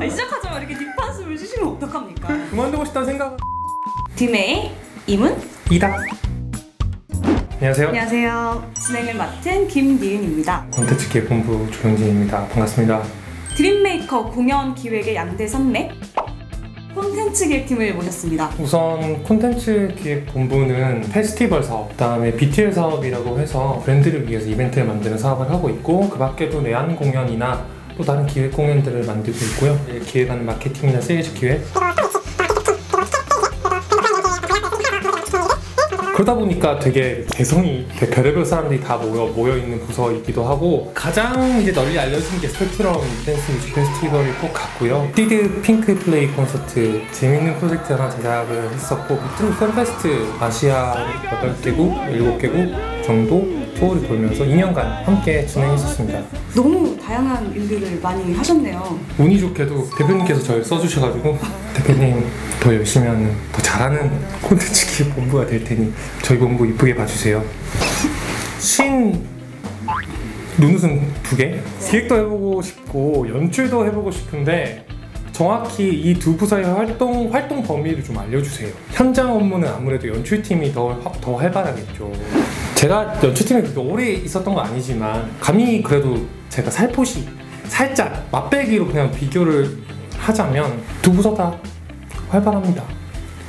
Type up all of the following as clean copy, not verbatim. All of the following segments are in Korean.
시작하자마자 이렇게 뒷판숨을 쉬시면 어떡합니까? 그만두고 싶다는 생각. 팀의 이문 이다. 안녕하세요. 안녕하세요. 진행을 맡은 김니은입니다. 콘텐츠 기획본부 조영진입니다. 반갑습니다. 드림메이커 공연 기획의 양대 산맥 콘텐츠 기획팀을 모셨습니다. 우선 콘텐츠 기획본부는 페스티벌 사업, 그다음에 BTL 사업이라고 해서 브랜드를 위해서 이벤트를 만드는 사업을 하고 있고, 그 밖에도 내한 공연이나 또 다른 기획 공연들을 만들고 있고요. 기획하는 마케팅이나 세일즈 기획, 그러다 보니까 되게 개성이 별의별 사람들이 다 모여있는 부서이기도 하고, 가장 이제 널리 알려진 게 스펙트럼 댄스 뮤직 페스티벌이 꼭 같고요. 티드 핑크 플레이 콘서트 재밌는 프로젝트 하나 제작을 했었고, 비트루 팬페스트 아시아 8개국, 7개국 정도 투어를 돌면서 2년간 함께 진행했었습니다. 너무 다양한 일들을 많이 하셨네요. 운이 좋게도 대표님께서 저를 써주셔가지고, 대표님 더 열심히 하는, 더 잘하는 콘텐츠 기획 본부가 될 테니 저희 본부 이쁘게 봐주세요. 눈웃음 2개? 기획도 해보고 싶고 연출도 해보고 싶은데, 정확히 이 두 부서의 활동 범위를 좀 알려주세요. 현장 업무는 아무래도 연출팀이 더 활발하겠죠. 제가 연출팀에 그렇게 오래 있었던 건 아니지만, 감히 그래도 제가 살포시 살짝 맛배기로 그냥 비교를 하자면 두 부서 다 활발합니다.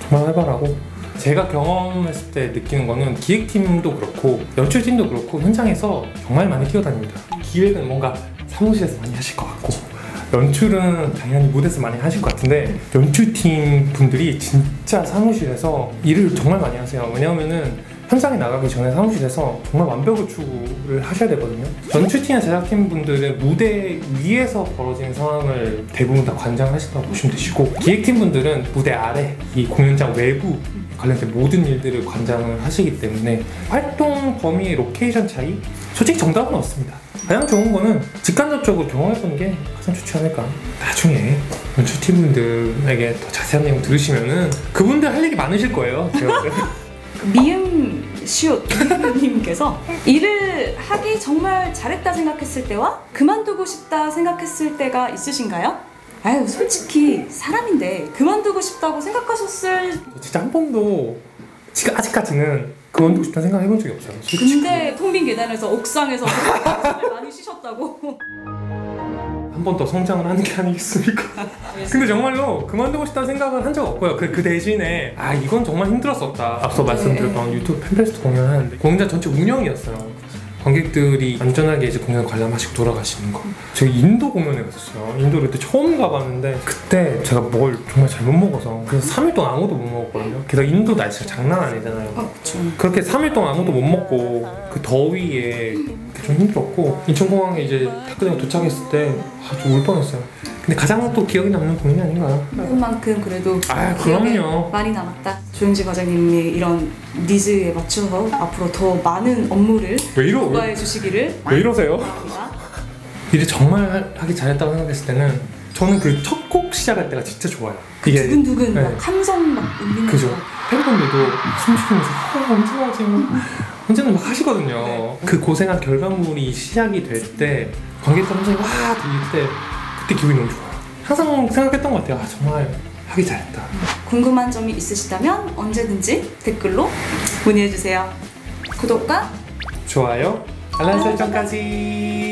정말 활발하고, 제가 경험했을 때 느끼는 거는 기획팀도 그렇고 연출팀도 그렇고 현장에서 정말 많이 뛰어다닙니다. 기획은 뭔가 사무실에서 많이 하실 것 같고, 연출은 당연히 무대에서 많이 하실 것 같은데, 연출팀 분들이 진짜 사무실에서 일을 정말 많이 하세요. 왜냐하면은 현장에 나가기 전에 사무실에서 정말 완벽을 추구를 하셔야 되거든요. 연출팀이나 제작팀 분들은 무대 위에서 벌어지는 상황을 대부분 다 관장하신다고 보시면 되시고, 기획팀 분들은 무대 아래, 이 공연장 외부 관련된 모든 일들을 관장을 하시기 때문에 활동 범위의 로케이션 차이? 솔직히 정답은 없습니다. 가장 좋은 거는 직간접적으로 경험해보는 게 가장 좋지 않을까. 나중에 연출팀분들에게 더 자세한 내용 들으시면은 그분들 할 얘기 많으실 거예요. 제가 미음시옷 님께서 일을 하기 정말 잘했다 생각했을 때와 그만두고 싶다 생각했을 때가 있으신가요? 아유, 솔직히 사람인데 그만두고 싶다고 생각하셨을... 진짜 한 번도 지금 아직까지는 그만두고 싶다는 생각 해본 적이 없어요. 솔직히. 근데 텅빈 계단에서 옥상에서 많이 쉬셨다고. 한 번 더 성장을 하는 게 아니겠습니까? 근데 정말로 그만두고 싶다는 생각은 한 적 없고요. 그 대신에 이건 정말 힘들었었다. 앞서 말씀드렸던 유튜브 팬페스트 공연하는데 공연장 전체 운영이었어요. 관객들이 안전하게 이제 공연 관람하시고 돌아가시는 거. 저희 인도 공연에 갔었어요. 인도를 그때 처음 가봤는데, 그때 제가 뭘 정말 잘못 먹어서 그래서 3일 동안 아무것도 못 먹었거든요. 게다가 인도 날씨가 장난 아니잖아요. 그렇게 3일 동안 아무것도 못 먹고 그 더위에 좀 힘들었고, 인천공항에 이제 탁구장 도착했을 때 좀 울 뻔했어요. 근데 가장 또 기억에 남는 공연이 아닌가요? 그만큼 그래도 그럼요. 많이 남았다. 조영진 과장님의 이런 니즈에 맞춰서 앞으로 더 많은 업무를 부과해 주시기를. 왜 이러세요? 바랍니다. 일을 정말 하기 잘했다고 생각했을 때는, 저는 그 첫 곡 시작할 때가 진짜 좋아요. 이게 두근두근 막 함성 막 울리는 그죠. 거. 팬분들도 숨 쉬면서 언제 하지? 언제는 막 하시거든요. 네. 그 고생한 결과물이 시작이 될 때, 관객들 함성이 와 들릴 때, 그때 기분이 너무 좋아요. 항상 생각했던 것 같아요. 정말 하기 잘했다. 궁금한 점이 있으시다면 언제든지 댓글로 문의해주세요. 구독과 좋아요, 알람 설정까지.